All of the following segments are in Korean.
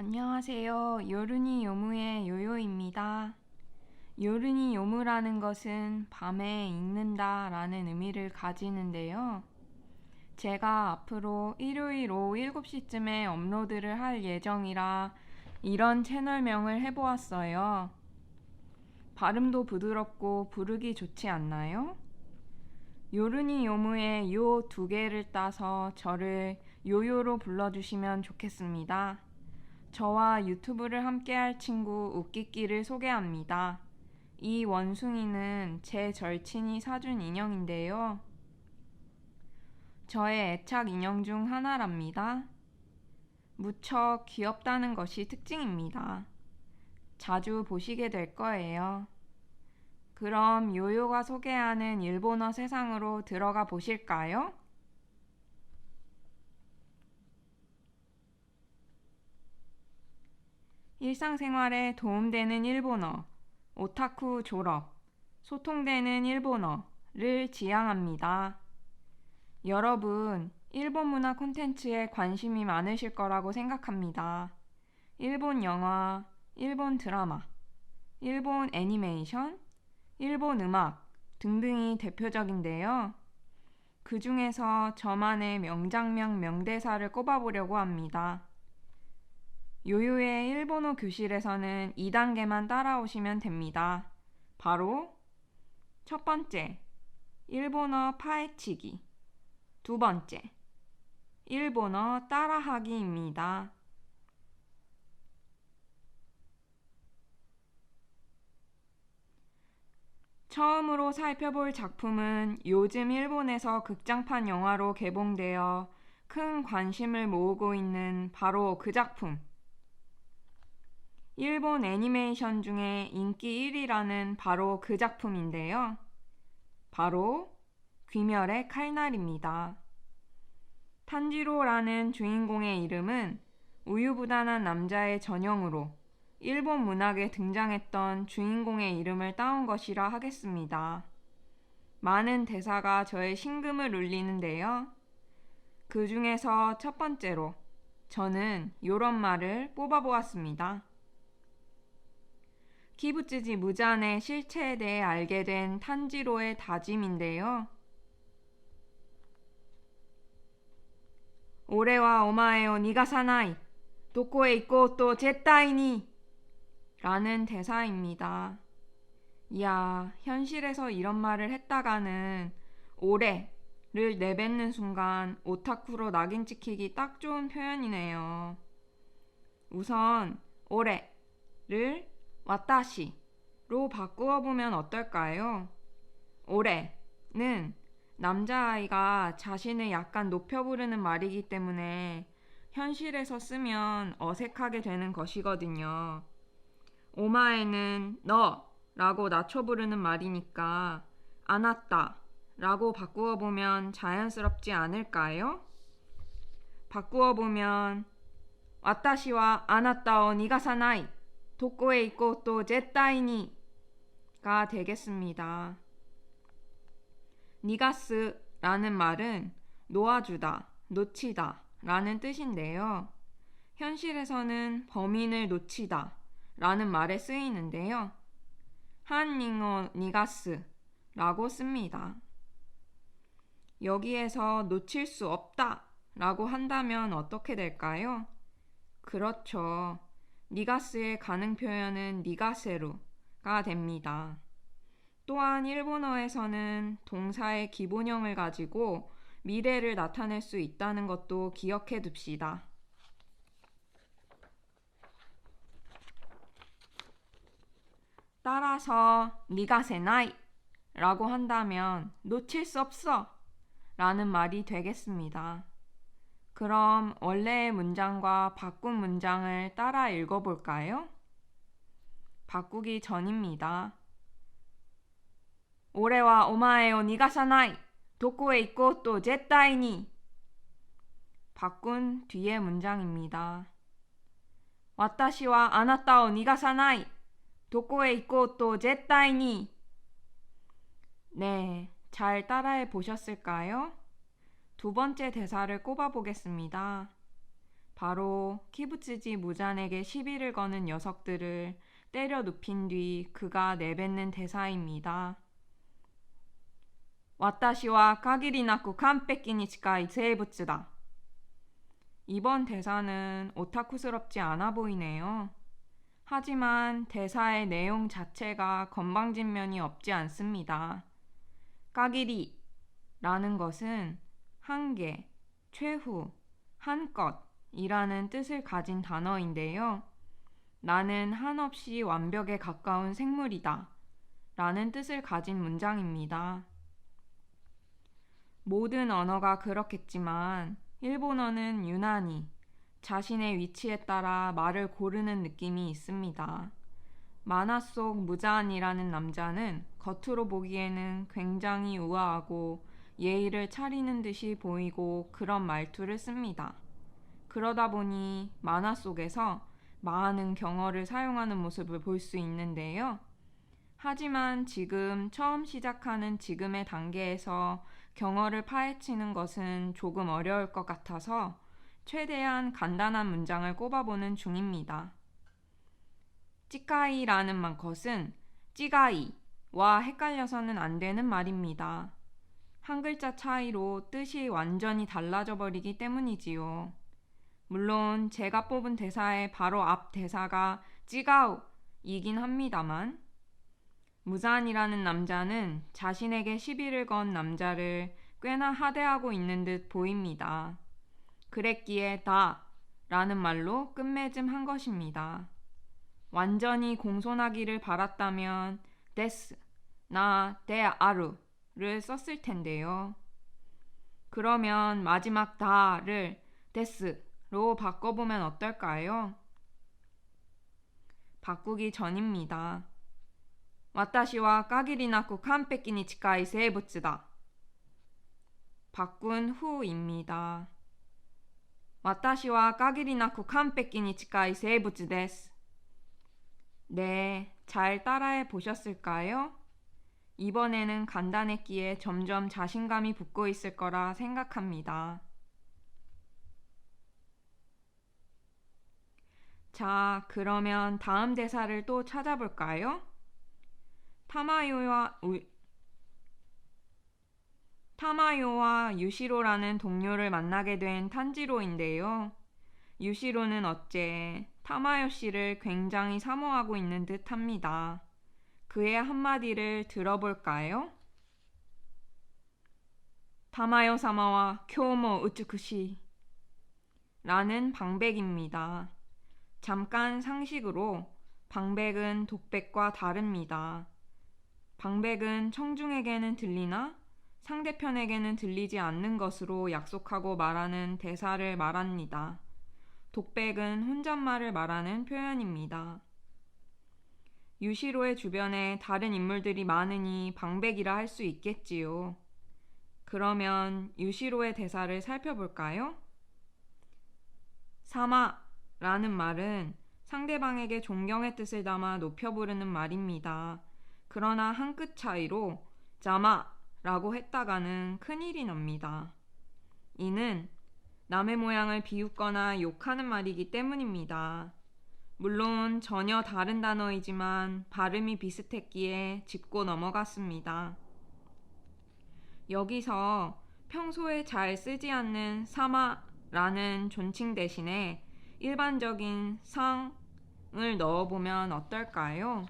안녕하세요. 요르니 요무의 요요입니다. 요르니 요무라는 것은 밤에 읽는다 라는 의미를 가지는데요. 제가 앞으로 일요일 오후 7시쯤에 업로드를 할 예정이라 이런 채널명을 해보았어요. 발음도 부드럽고 부르기 좋지 않나요? 요르니 요무의 요 두 개를 따서 저를 요요로 불러주시면 좋겠습니다. 저와 유튜브를 함께할 친구 웃기끼를 소개합니다. 이 원숭이는 제 절친이 사준 인형인데요. 저의 애착 인형 중 하나랍니다. 무척 귀엽다는 것이 특징입니다. 자주 보시게 될 거예요. 그럼 요요가 소개하는 일본어 세상으로 들어가 보실까요? 일상생활에 도움되는 일본어, 오타쿠 졸업, 소통되는 일본어를 지향합니다. 여러분, 일본 문화 콘텐츠에 관심이 많으실 거라고 생각합니다. 일본 영화, 일본 드라마, 일본 애니메이션, 일본 음악 등등이 대표적인데요. 그 중에서 저만의 명장면 명대사를 꼽아보려고 합니다. 요요의 일본어 교실에서는 2단계만 따라오시면 됩니다. 바로 첫 번째, 일본어 파헤치기. 두 번째, 일본어 따라하기입니다. 처음으로 살펴볼 작품은 요즘 일본에서 극장판 영화로 개봉되어 큰 관심을 모으고 있는 바로 그 작품. 일본 애니메이션 중에 인기 1위라는 바로 그 작품인데요. 바로 귀멸의 칼날입니다. 탄지로라는 주인공의 이름은 우유부단한 남자의 전형으로 일본 문학에 등장했던 주인공의 이름을 따온 것이라 하겠습니다. 많은 대사가 저의 심금을 울리는데요. 그 중에서 첫 번째로 저는 요런 말을 뽑아보았습니다. 키부츠지 무잔의 실체에 대해 알게 된 탄지로의 다짐인데요. 오레와 오마에오 니가 사나이 도코에 있고 또 제타이니 라는 대사입니다. 이야, 현실에서 이런 말을 했다가는 오레를 내뱉는 순간 오타쿠로 낙인 찍히기 딱 좋은 표현이네요. 우선 오레를 와타시로 바꾸어 보면 어떨까요? 오레는 남자아이가 자신을 약간 높여 부르는 말이기 때문에 현실에서 쓰면 어색하게 되는 것이거든요. 오마에는 너라고 낮춰 부르는 말이니까 아나따 라고 바꾸어 보면 자연스럽지 않을까요? 바꾸어 보면 와타시와 아나따오 니가사나이 도코에 있고 또 제타이니가 되겠습니다. 니가스라는 말은 놓아주다, 놓치다 라는 뜻인데요. 현실에서는 범인을 놓치다 라는 말에 쓰이는데요. 한닝어 니가스 라고 씁니다. 여기에서 놓칠 수 없다 라고 한다면 어떻게 될까요? 그렇죠. 니가스의 가능 표현은 니가세루가 됩니다. 또한 일본어에서는 동사의 기본형을 가지고 미래를 나타낼 수 있다는 것도 기억해 둡시다. 따라서 니가세나이 라고 한다면 놓칠 수 없어 라는 말이 되겠습니다. 그럼 원래의 문장과 바꾼 문장을 따라 읽어볼까요? 바꾸기 전입니다. 오레와 오마에오 니가사나이 도코에 있고 또 제타이니 바꾼 뒤의 문장입니다. 와타시와 아나타오 니가사나이 도코에 있고 또 제타이니 네, 잘 따라해 보셨을까요? 두 번째 대사를 꼽아 보겠습니다. 바로 키부츠지 무잔에게 시비를 거는 녀석들을 때려 눕힌 뒤 그가 내뱉는 대사입니다. 와타시와 가기리 나쿠 칸페키 니 치카이 세이부츠다. 이번 대사는 오타쿠스럽지 않아 보이네요. 하지만 대사의 내용 자체가 건방진 면이 없지 않습니다. 까기리 라는 것은 한계, 최후, 한껏 이라는 뜻을 가진 단어인데요. 나는 한없이 완벽에 가까운 생물이다 라는 뜻을 가진 문장입니다. 모든 언어가 그렇겠지만 일본어는 유난히 자신의 위치에 따라 말을 고르는 느낌이 있습니다. 만화 속 무자한이라는 남자는 겉으로 보기에는 굉장히 우아하고 예의를 차리는 듯이 보이고 그런 말투를 씁니다. 그러다 보니 만화 속에서 많은 경어를 사용하는 모습을 볼 수 있는데요. 하지만 지금 처음 시작하는 지금의 단계에서 경어를 파헤치는 것은 조금 어려울 것 같아서 최대한 간단한 문장을 꼽아보는 중입니다. 찌까이라는 것은 찌가이와 헷갈려서는 안 되는 말입니다. 한 글자 차이로 뜻이 완전히 달라져 버리기 때문이지요. 물론 제가 뽑은 대사의 바로 앞 대사가 찌가우이긴 합니다만 무잔이라는 남자는 자신에게 시비를 건 남자를 꽤나 하대하고 있는 듯 보입니다. 그랬기에 다 라는 말로 끝맺음 한 것입니다. 완전히 공손하기를 바랐다면 데스, 나, 데, 아루를 썼을 텐데요. 그러면 마지막 다를 데스로 바꿔보면 어떨까요? 바꾸기 전입니다. 와타시와 까기리 나쿠 칸페키 니 치카이 세이부츠다. 바꾼 후입니다. 와타시와 까기리 나쿠 칸페키 니 치카이 세이부츠 데스. 네, 잘 따라해 보셨을까요? 이번에는 간단했기에 점점 자신감이 붙고 있을 거라 생각합니다. 자, 그러면 다음 대사를 또 찾아볼까요? 타마요와 유시로라는 동료를 만나게 된 탄지로인데요. 유시로는 어째 타마요 씨를 굉장히 사모하고 있는 듯 합니다. 그의 한마디를 들어볼까요? 타마요 사마와 쿄모 우츠쿠시 라는 방백입니다. 잠깐 상식으로 방백은 독백과 다릅니다. 방백은 청중에게는 들리나 상대편에게는 들리지 않는 것으로 약속하고 말하는 대사를 말합니다. 독백은 혼잣말을 말하는 표현입니다. 유시로의 주변에 다른 인물들이 많으니 방백이라 할 수 있겠지요. 그러면 유시로의 대사를 살펴볼까요? 사마라는 말은 상대방에게 존경의 뜻을 담아 높여 부르는 말입니다. 그러나 한 끗 차이로 자마라고 했다가는 큰일이 납니다. 이는 남의 모양을 비웃거나 욕하는 말이기 때문입니다. 물론 전혀 다른 단어이지만 발음이 비슷했기에 짚고 넘어갔습니다. 여기서 평소에 잘 쓰지 않는 사마라는 존칭 대신에 일반적인 상을 넣어보면 어떨까요?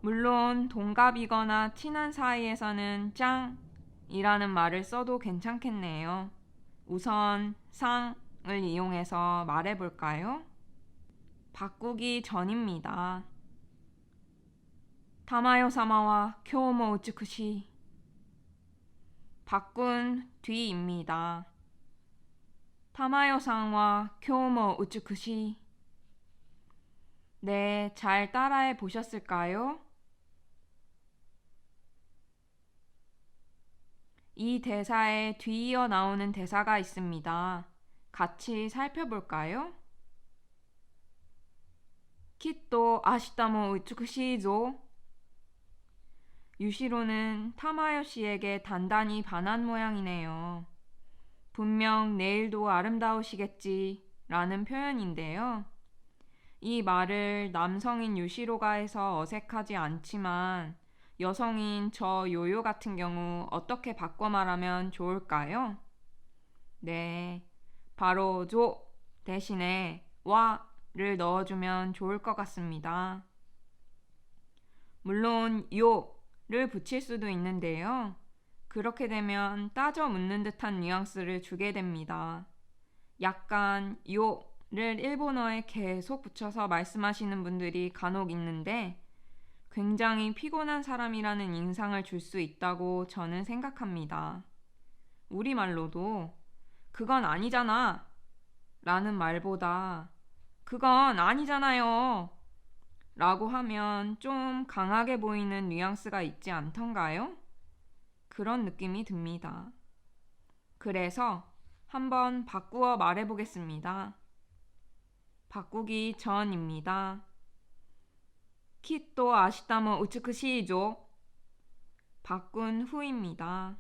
물론 동갑이거나 친한 사이에서는 짱이라는 말을 써도 괜찮겠네요. 우선 상을 이용해서 말해볼까요? 바꾸기 전입니다. 타마요 사마와 쿄모 우츠쿠시. 바꾼 뒤입니다. 타마요 상와 쿄모 우츠쿠시. 네, 잘 따라해 보셨을까요? 이 대사에 뒤이어 나오는 대사가 있습니다. 같이 살펴볼까요? 키또 아시타모 우츠쿠시이조. 유시로는 타마요 씨에게 단단히 반한 모양이네요. 분명 내일도 아름다우시겠지 라는 표현인데요. 이 말을 남성인 유시로가 해서 어색하지 않지만 여성인 저 요요 같은 경우 어떻게 바꿔 말하면 좋을까요? 네, 바로 조 대신에 와를 넣어주면 좋을 것 같습니다. 물론 요를 붙일 수도 있는데요. 그렇게 되면 따져 묻는 듯한 뉘앙스를 주게 됩니다. 약간 요를 일본어에 계속 붙여서 말씀하시는 분들이 간혹 있는데 굉장히 피곤한 사람이라는 인상을 줄 수 있다고 저는 생각합니다. 우리말로도 그건 아니잖아 라는 말보다 그건 아니잖아요 라고 하면 좀 강하게 보이는 뉘앙스가 있지 않던가요? 그런 느낌이 듭니다. 그래서 한번 바꾸어 말해보겠습니다. 바꾸기 전입니다. 키또 아시타모 우츠쿠시이죠. 바꾼 후입니다.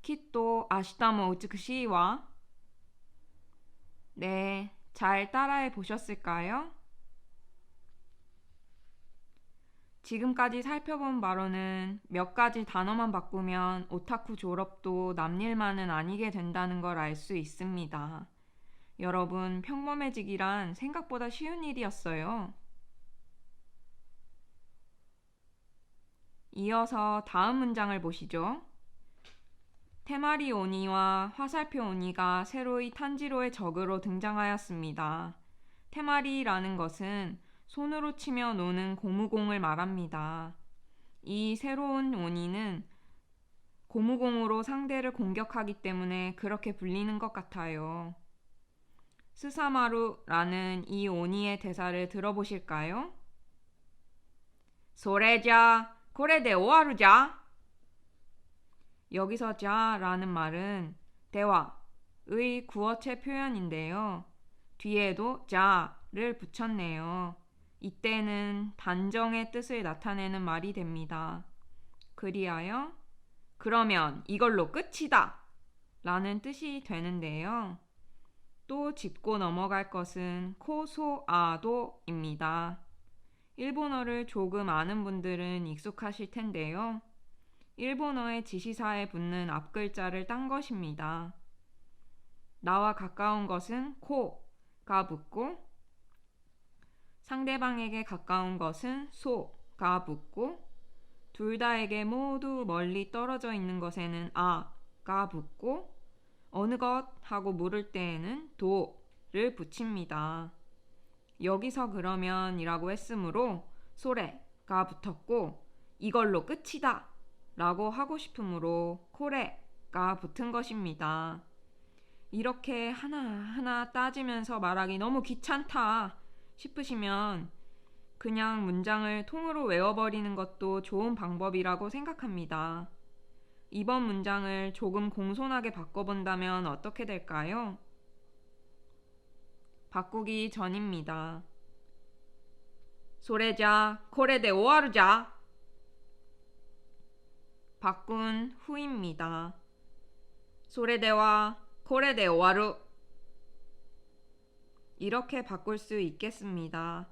키또 아시타모 우츠쿠시이와 네, 잘 따라해 보셨을까요? 지금까지 살펴본 바로는 몇 가지 단어만 바꾸면 오타쿠 졸업도 남일만은 아니게 된다는 걸 알 수 있습니다. 여러분, 평범해지기란 생각보다 쉬운 일이었어요. 이어서 다음 문장을 보시죠. 테마리 오니와 화살표 오니가 새로이 탄지로의 적으로 등장하였습니다. 테마리라는 것은 손으로 치며 노는 고무공을 말합니다. 이 새로운 오니는 고무공으로 상대를 공격하기 때문에 그렇게 불리는 것 같아요. 스사마루라는 이 오니의 대사를 들어보실까요? 소레자, 고레데 오와루자. 여기서 자라는 말은 대화의 구어체 표현인데요. 뒤에도 자를 붙였네요. 이때는 단정의 뜻을 나타내는 말이 됩니다. 그리하여 그러면 이걸로 끝이다 라는 뜻이 되는데요. 또 짚고 넘어갈 것은 코소아도입니다. 일본어를 조금 아는 분들은 익숙하실 텐데요. 일본어의 지시사에 붙는 앞글자를 딴 것입니다. 나와 가까운 것은 코가 붙고 상대방에게 가까운 것은 소가 붙고 둘 다에게 모두 멀리 떨어져 있는 것에는 아가 붙고 어느 것 하고 물을 때에는 도를 붙입니다. 여기서 그러면 이라고 했으므로 소레가 붙었고 이걸로 끝이다 라고 하고 싶으므로 코레가 붙은 것입니다. 이렇게 하나하나 따지면서 말하기 너무 귀찮다 싶으시면 그냥 문장을 통으로 외워버리는 것도 좋은 방법이라고 생각합니다. 이번 문장을 조금 공손하게 바꿔본다면 어떻게 될까요? 바꾸기 전입니다. 소레자, 코레데 오와루자. 바꾼 후입니다. 소레데와 코레데 오와루. 이렇게 바꿀 수 있겠습니다.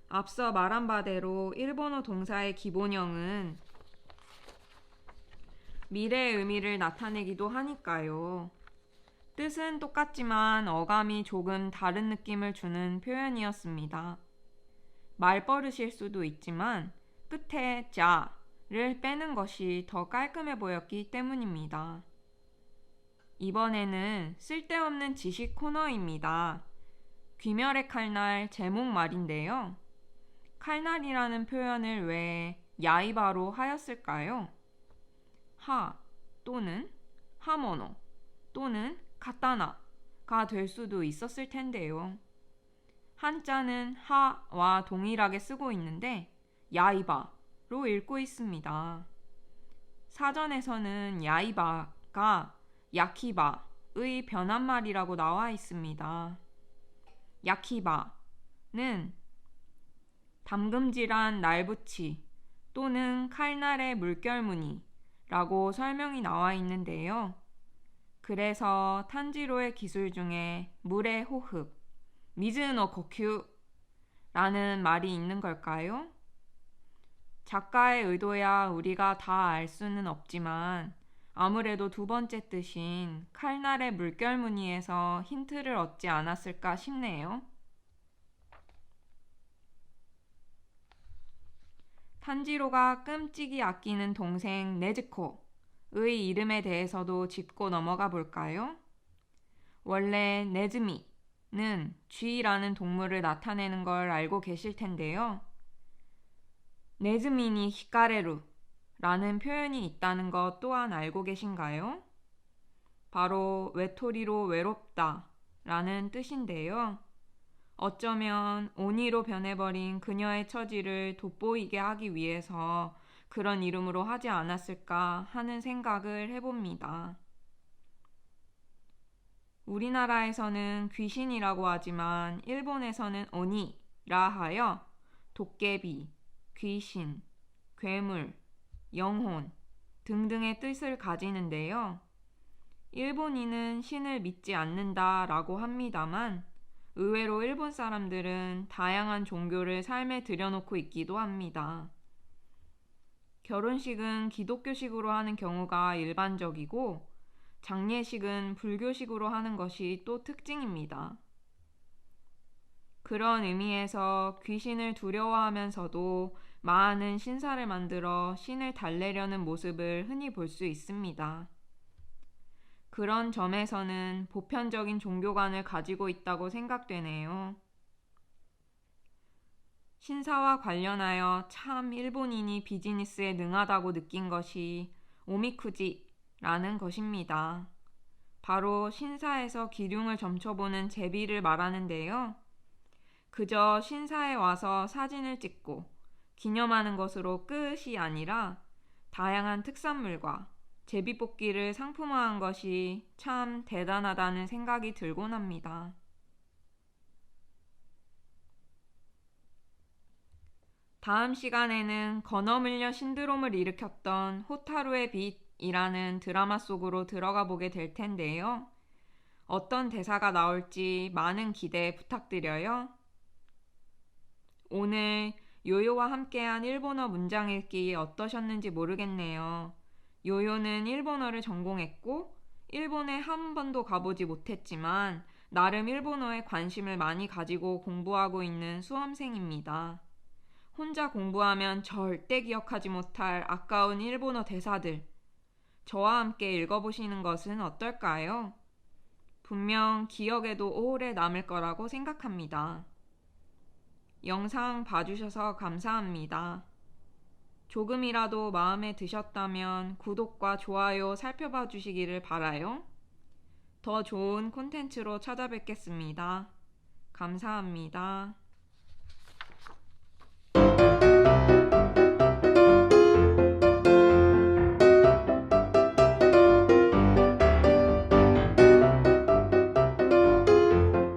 앞서 말한 바대로 일본어 동사의 기본형은 미래의 의미를 나타내기도 하니까요. 뜻은 똑같지만 어감이 조금 다른 느낌을 주는 표현이었습니다. 말버릇일 수도 있지만 끝에 자를 빼는 것이 더 깔끔해 보였기 때문입니다. 이번에는 쓸데없는 지식 코너입니다. 귀멸의 칼날 제목 말인데요. 칼날이라는 표현을 왜 야이바로 하였을까요? 하 또는 하모노 또는 카타나가 될 수도 있었을 텐데요. 한자는 하와 동일하게 쓰고 있는데 야이바로 읽고 있습니다. 사전에서는 야이바가 야키바의 변한말이라고 나와 있습니다. 야키바는 담금질한 날붙이 또는 칼날의 물결무늬라고 설명이 나와 있는데요. 그래서 탄지로의 기술 중에 물의 호흡, 미즈노 고큐 라는 말이 있는 걸까요? 작가의 의도야 우리가 다 알 수는 없지만 아무래도 두 번째 뜻인 칼날의 물결 무늬에서 힌트를 얻지 않았을까 싶네요. 탄지로가 끔찍이 아끼는 동생 네즈코의 이름에 대해서도 짚고 넘어가 볼까요? 원래 네즈미는 쥐라는 동물을 나타내는 걸 알고 계실 텐데요. 네즈미니 히카레루 라는 표현이 있다는 것 또한 알고 계신가요? 바로 외톨이로 외롭다 라는 뜻인데요. 어쩌면 오니로 변해버린 그녀의 처지를 돋보이게 하기 위해서 그런 이름으로 하지 않았을까 하는 생각을 해봅니다. 우리나라에서는 귀신이라고 하지만 일본에서는 오니라 하여 도깨비, 귀신, 괴물, 영혼 등등의 뜻을 가지는데요. 일본인은 신을 믿지 않는다라고 합니다만 의외로 일본 사람들은 다양한 종교를 삶에 들여놓고 있기도 합니다. 결혼식은 기독교식으로 하는 경우가 일반적이고 장례식은 불교식으로 하는 것이 또 특징입니다. 그런 의미에서 귀신을 두려워하면서도 많은 신사를 만들어 신을 달래려는 모습을 흔히 볼 수 있습니다. 그런 점에서는 보편적인 종교관을 가지고 있다고 생각되네요. 신사와 관련하여 참 일본인이 비즈니스에 능하다고 느낀 것이 오미쿠지라는 것입니다. 바로 신사에서 기륭을 점쳐보는 제비를 말하는데요. 그저 신사에 와서 사진을 찍고 기념하는 것으로 끝이 아니라 다양한 특산물과 제비뽑기를 상품화한 것이 참 대단하다는 생각이 들곤 합니다. 다음 시간에는 건어물녀 신드롬을 일으켰던 호타루의 빛이라는 드라마 속으로 들어가 보게 될 텐데요. 어떤 대사가 나올지 많은 기대 부탁드려요. 오늘 요요와 함께한 일본어 문장 읽기 어떠셨는지 모르겠네요. 요요는 일본어를 전공했고 일본에 한 번도 가보지 못했지만 나름 일본어에 관심을 많이 가지고 공부하고 있는 수험생입니다. 혼자 공부하면 절대 기억하지 못할 아까운 일본어 대사들, 저와 함께 읽어보시는 것은 어떨까요? 분명 기억에도 오래 남을 거라고 생각합니다. 영상 봐주셔서 감사합니다. 조금이라도 마음에 드셨다면 구독과 좋아요 살펴봐 주시기를 바라요. 더 좋은 콘텐츠로 찾아뵙겠습니다. 감사합니다.